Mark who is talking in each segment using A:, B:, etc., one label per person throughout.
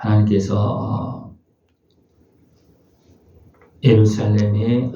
A: 하나님께서 예루살렘의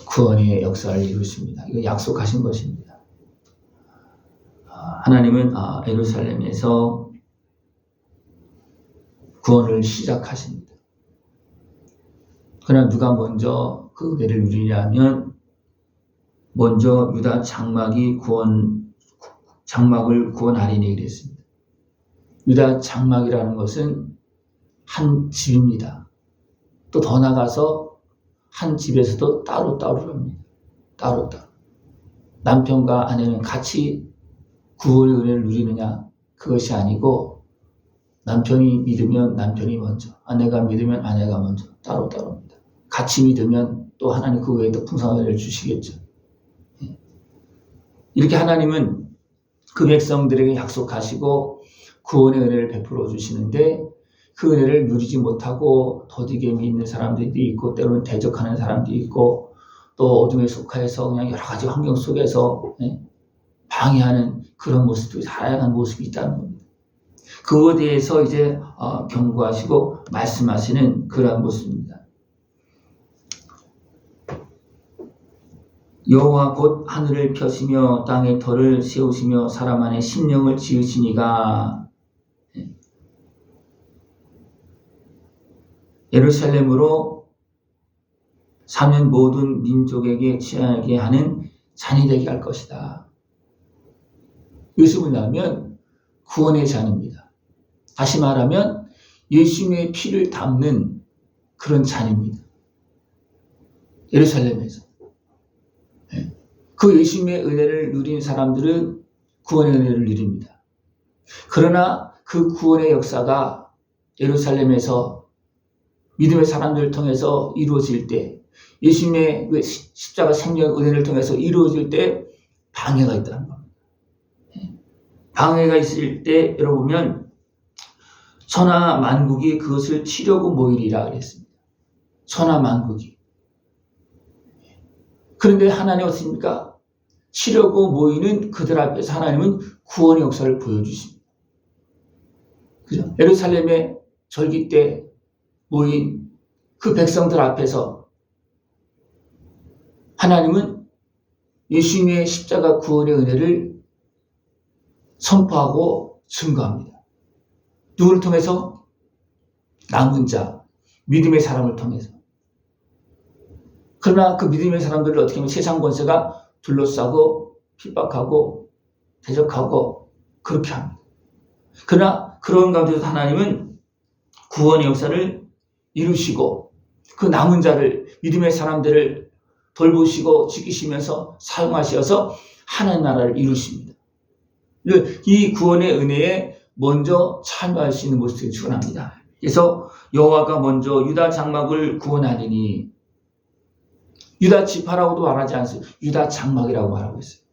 A: 구원의 역사를 이루십니다. 이거 약속하신 것입니다. 하나님은 예루살렘에서 구원을 시작하십니다. 그러나 누가 먼저 그 은혜를 누리냐면 먼저 유다 장막을 구원하리니 그랬습니다. 유다 장막이라는 것은 한 집입니다. 또 더 나가서 한 집에서도 따로따로랍니다. 따로따로. 남편과 아내는 같이 구원의 은혜를 누리느냐? 그것이 아니고 남편이 믿으면 남편이 먼저, 아내가 믿으면 아내가 먼저, 따로따로입니다. 같이 믿으면 또 하나님 그 외에도 풍성한 은혜를 주시겠죠. 이렇게 하나님은 그 백성들에게 약속하시고 구원의 은혜를 베풀어 주시는데 그 은혜를 누리지 못하고 더디게 믿는 사람들이 있고 때로는 대적하는 사람들이 있고 또 어둠에 속하여서 그냥 여러 가지 환경 속에서 방해하는 그런 모습들이 다양한 모습이 있다는 겁니다. 그거에 대해서 이제 경고하시고 말씀하시는 그러한 모습입니다. 여호와 곧 하늘을 펴시며 땅의 터를 세우시며 사람 안에 심령을 지으시니가 예루살렘으로 사면 모든 민족에게 취하게 하는 잔이 되게 할 것이다. 이것이 뭐냐면 구원의 잔입니다. 다시 말하면 예수님의 피를 담는 그런 잔입니다. 예루살렘에서. 그 예수님의 은혜를 누린 사람들은 구원의 은혜를 누립니다. 그러나 그 구원의 역사가 예루살렘에서 믿음의 사람들을 통해서 이루어질 때, 예수님의 십자가 생명 은혜를 통해서 이루어질 때 방해가 있다는 겁니다. 방해가 있을 때 여러분 보면 천하 만국이 그것을 치려고 모이리라 그랬습니다. 천하 만국이. 그런데 하나님 어떻습니까? 치려고 모이는 그들 앞에서 하나님은 구원의 역사를 보여주십니다. 그죠? 예루살렘의 절기 때 모인 그 백성들 앞에서 하나님은 예수님의 십자가 구원의 은혜를 선포하고 증거합니다. 누구를 통해서? 남은 자, 믿음의 사람을 통해서. 그러나 그 믿음의 사람들을 어떻게 하면 세상 권세가 둘러싸고 핍박하고 대적하고 그렇게 합니다. 그러나 그런 가운데서 하나님은 구원의 역사를 이루시고 그 남은 자를, 믿음의 사람들을 돌보시고 지키시면서 사용하셔서 하나님 나라를 이루십니다. 이 구원의 은혜에 먼저 참여할 수 있는 모습이 주관합니다. 그래서 여호와가 먼저 유다 장막을 구원하리니, 유다 지파라고도 말하지 않습니다. 유다 장막이라고 말하고 있어요.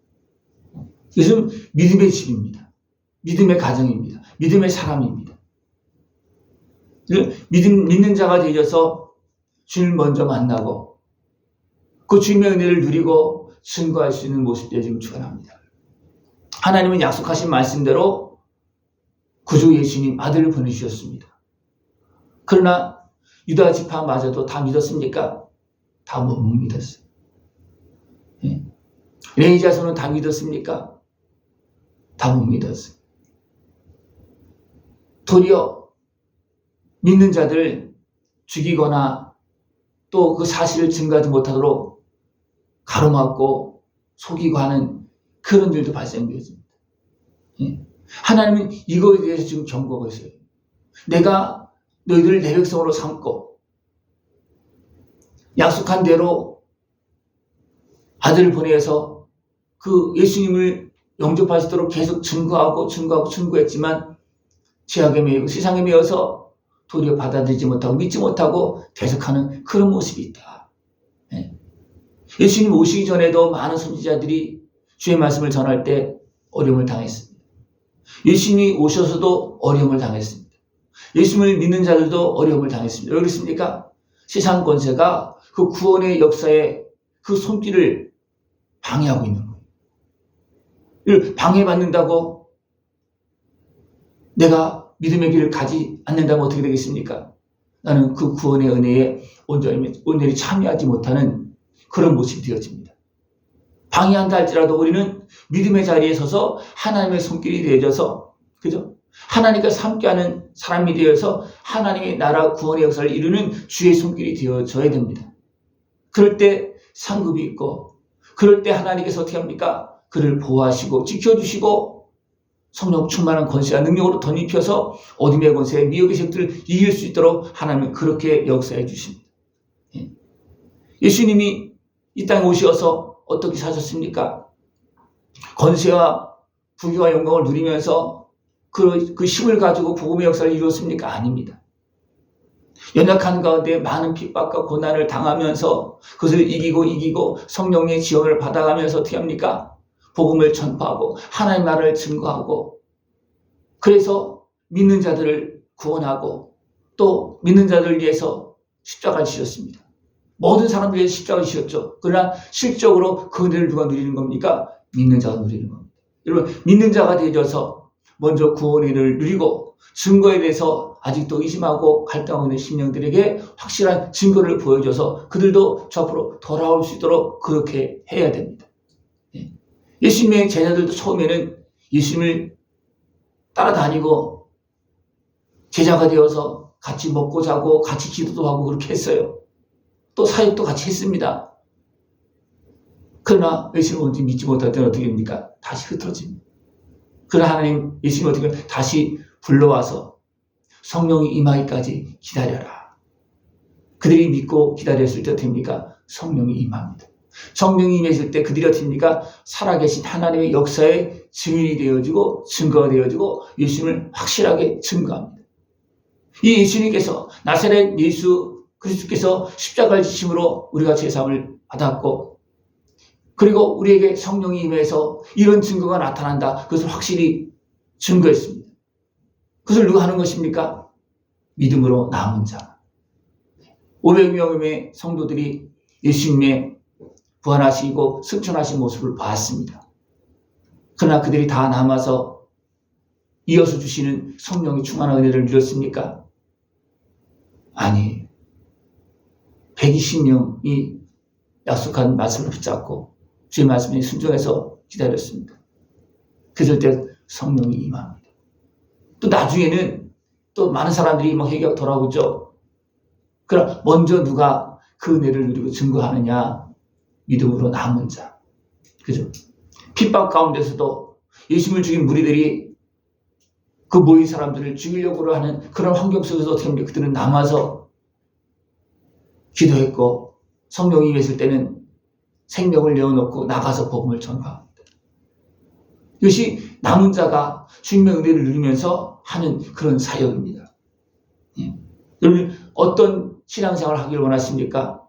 A: 이것은 믿음의 집입니다. 믿음의 가정입니다. 믿음의 사람입니다. 믿는 자가 되어서 주님을 먼저 만나고 그 주님의 은혜를 누리고 증거할 수 있는 모습들이 지금 주관합니다. 하나님은 약속하신 말씀대로 구주 예수님 아들을 보내주셨습니다. 그러나 유다 지파마저도 다 믿었습니까? 다 못 믿었어요. 레위 자손은 다 믿었습니까? 다 못 믿었어요. 도리어 믿는 자들 죽이거나 또 그 사실을 증거하지 못하도록 가로막고 속이고 하는 그런 일도 발생되었습니다. 하나님은 이거에 대해서 지금 경고하고 있어요. 내가 너희들을 내 백성으로 삼고 약속한 대로 아들을 보내서 그 예수님을 영접하시도록 계속 증거했지만 죄악에 매이고 세상에 매여서 도리어 받아들이지 못하고 믿지 못하고 대적하는 그런 모습이 있다. 예수님 오시기 전에도 많은 선지자들이 주의 말씀을 전할 때 어려움을 당했습니다. 예수님이 오셔서도 어려움을 당했습니다. 예수님을 믿는 자들도 어려움을 당했습니다. 왜 그렇습니까? 세상 권세가 그 구원의 역사에 그 손길을 방해하고 있는 거예요. 방해받는다고 내가 믿음의 길을 가지 않는다면 어떻게 되겠습니까? 나는 그 구원의 은혜에 온전히 참여하지 못하는 그런 모습이 되어집니다. 방해한다 할지라도 우리는 믿음의 자리에 서서 하나님의 손길이 되어져서, 그죠? 하나님과 함께하는 사람이 되어서 하나님의 나라 구원의 역사를 이루는 주의 손길이 되어져야 됩니다. 그럴 때 상급이 있고, 그럴 때 하나님께서 어떻게 합니까? 그를 보호하시고 지켜주시고 성령 충만한 권세와 능력으로 덧입혀서 어둠의 권세, 미혹의 세력들을 이길 수 있도록 하나님은 그렇게 역사해 주십니다. 예수님이 이 땅에 오셔서 어떻게 사셨습니까? 권세와 부귀와 영광을 누리면서 그 힘을 가지고 복음의 역사를 이루었습니까? 아닙니다. 연약한 가운데 많은 핍박과 고난을 당하면서 그것을 이기고 성령의 지원을 받아가면서 어떻게 합니까? 복음을 전파하고 하나님 나라를 증거하고, 그래서 믿는 자들을 구원하고 또 믿는 자들을 위해서 십자가를 지셨습니다. 모든 사람들 위해서 십자가를 지셨죠. 그러나 실적으로 그 은혜를 누가 누리는 겁니까? 믿는 자가 누리는 겁니다. 여러분, 믿는 자가 되어져서 먼저 구원의 은혜를 누리고 증거에 대해서 아직도 의심하고 갈등하고 있는 심령들에게 확실한 증거를 보여줘서 그들도 저 앞으로 돌아올 수 있도록 그렇게 해야 됩니다. 예수님의 제자들도 처음에는 예수님을 따라다니고 제자가 되어서 같이 먹고 자고 같이 기도도 하고 그렇게 했어요. 또 사역도 같이 했습니다. 그러나 예수님을 온전히 믿지 못할 때는 어떻게 됩니까? 다시 흩어집니다. 그러나 하나님 예수님을 어떻게 다시 불러와서 성령이 임하기까지 기다려라. 그들이 믿고 기다렸을 때 어떻게 됩니까? 성령이 임합니다. 성령이 임했을 때 그들이 어떻게 됩니까? 살아계신 하나님의 역사의 증인이 되어지고 증거가 되어지고 예수님을 확실하게 증거합니다. 이 예수님께서 나사렛 예수 그리스도께서 십자가를 지심으로 우리가 제사함을 받았고, 그리고 우리에게 성령이 임해서 이런 증거가 나타난다. 그것을 확실히 증거했습니다. 그것을 누가 하는 것입니까? 믿음으로 남은 자. 500명의 성도들이 예수님의 부활하시고 승천하신 모습을 봤습니다. 그러나 그들이 다 남아서 이어서 주시는 성령이 충만한 은혜를 누렸습니까? 아니, 120명이 약속한 말씀을 붙잡고 주의 말씀에 순종해서 기다렸습니다. 그럴 때 성령이 임합니다. 또 나중에는 또 많은 사람들이 막 회개하고 돌아오죠. 그럼 먼저 누가 그 은혜를 누리고 증거하느냐? 믿음으로 남은 자. 그죠? 핍박 가운데서도 예수님을 죽인 무리들이 그 모인 사람들을 죽이려고 하는 그런 환경 속에서 어떻게 합니까? 그들은 남아서 기도했고 성령이 임했을 때는 생명을 내어놓고 나가서 복음을 전파합니다. 이것이 남은 자가 주님의 은혜를 누리면서 하는 그런 사역입니다. 예. 여러분 어떤 신앙생활을 하기를 원하십니까?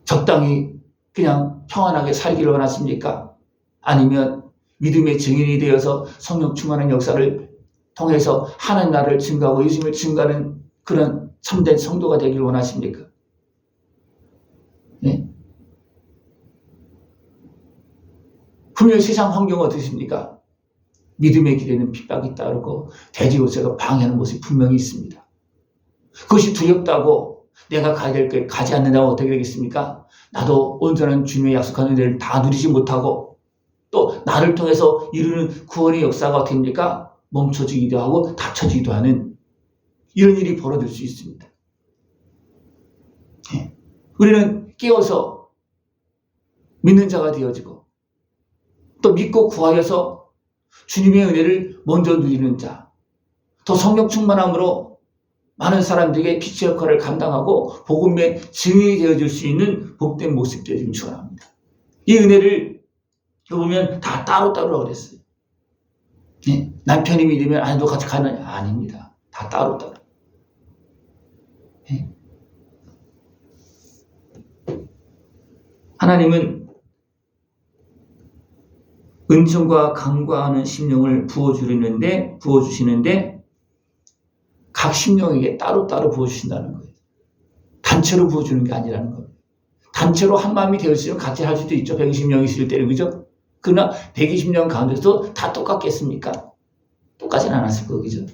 A: 적당히 그냥 평안하게 살기를 원하십니까? 아니면 믿음의 증인이 되어서 성령 충만한 역사를 통해서 하나님 나라를 증거하고 예수님을 증거하는 그런 참된 성도가 되기를 원하십니까? 네. 분명히 세상 환경은 어떻습니까? 믿음의 길에는 핍박이 따르고 대지 요새가 방해하는 모습이 분명히 있습니다. 그것이 두렵다고 내가 가야 될 길 가지 않는다고 어떻게 되겠습니까? 나도 온전한 주님의 약속한 은혜를 다 누리지 못하고 또 나를 통해서 이루는 구원의 역사가 어떻게 됩니까? 멈춰지기도 하고 닫혀지기도 하는 이런 일이 벌어질 수 있습니다. 네. 우리는 깨어서 믿는 자가 되어지고 또 믿고 구하여서 주님의 은혜를 먼저 누리는 자, 또 성령 충만함으로 많은 사람들에게 빛의 역할을 감당하고 복음의 증인이 되어줄 수 있는 복된 모습 되어지길 축원합니다. 이 은혜를 보면 다 따로따로 그랬어요. 네? 남편이 믿으면 아내도 같이 가느냐? 아닙니다. 다 따로따로. 네? 하나님은 은총과 강구하는 심령을 부어주시는데 각 심령에게 따로따로 부어주신다는 거예요. 단체로 부어주는 게 아니라는 거예요. 단체로 한 마음이 되었으면 같이 할 수도 있죠. 120명이 있을 때는, 그죠? 그러나 120명 가운데서 다 똑같겠습니까? 똑같지는 않았을 거예요. 그죠?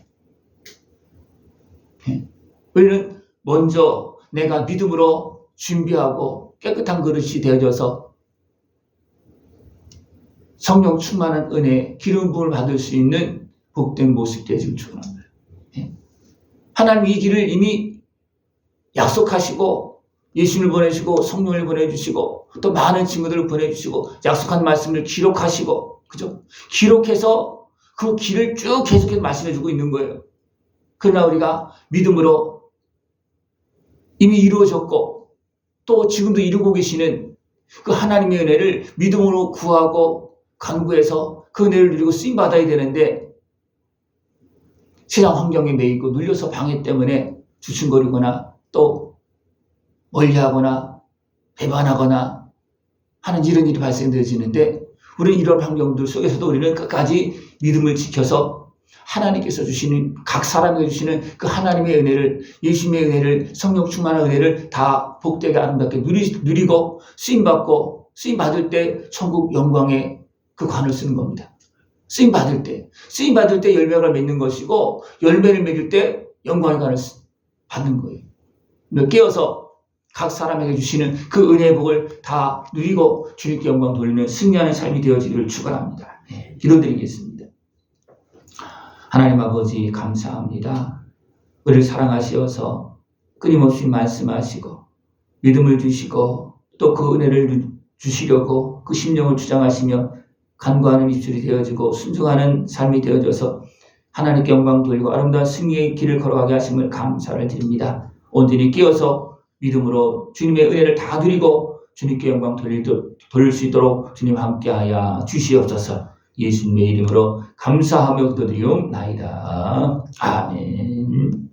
A: 예. 우리는 먼저 내가 믿음으로 준비하고 깨끗한 그릇이 되어져서 성령 충만한 은혜, 기름 부음을 받을 수 있는 복된 모습 되어지길 축원합니다. 예. 하나님 이 길을 이미 약속하시고 예수님을 보내주시고 성령을 보내주시고 또 많은 친구들을 보내주시고 약속한 말씀을 기록하시고 그죠? 기록해서 그 길을 쭉 계속해서 말씀해주고 있는 거예요. 그러나 우리가 믿음으로 이미 이루어졌고 또 지금도 이루고 계시는 그 하나님의 은혜를 믿음으로 구하고 간구해서 그 은혜를 누리고 쓰임받아야 되는데 세상 환경에 매이고 눌려서 방해 때문에 주춤거리거나 또 멀리하거나 배반하거나 하는 이런 일이 발생되어지는데 우리는 이런 환경들 속에서도 우리는 끝까지 믿음을 지켜서 하나님께서 주시는 각 사람에게 주시는 그 하나님의 은혜를 예수님의 은혜를 성령 충만한 은혜를 다 복되게 아름답게 누리고 쓰임받고 쓰임받을 때 천국 영광의 그 관을 쓰는 겁니다. 쓰임받을 때 열매를 맺는 것이고 열매를 맺을 때 영광의 관을 받는 거예요. 깨어서 각 사람에게 주시는 그 은혜의 복을 다 누리고 주님께 영광 돌리는 승리하는 삶이 되어지기를 축원합니다. 네, 기도드리겠습니다. 하나님 아버지 감사합니다. 우리를 사랑하시어서 끊임없이 말씀하시고 믿음을 주시고 또 그 은혜를 주시려고 그 심령을 주장하시며 간구하는 입술이 되어지고 순종하는 삶이 되어져서 하나님께 영광 돌리고 아름다운 승리의 길을 걸어가게 하심을 감사를 드립니다. 온전히 깨어서 믿음으로 주님의 은혜를 다 누리고 주님께 영광 돌릴 수 있도록 주님 함께하여 주시옵소서. 예수님의 이름으로 감사하며 기도드리옵나이다. 아멘.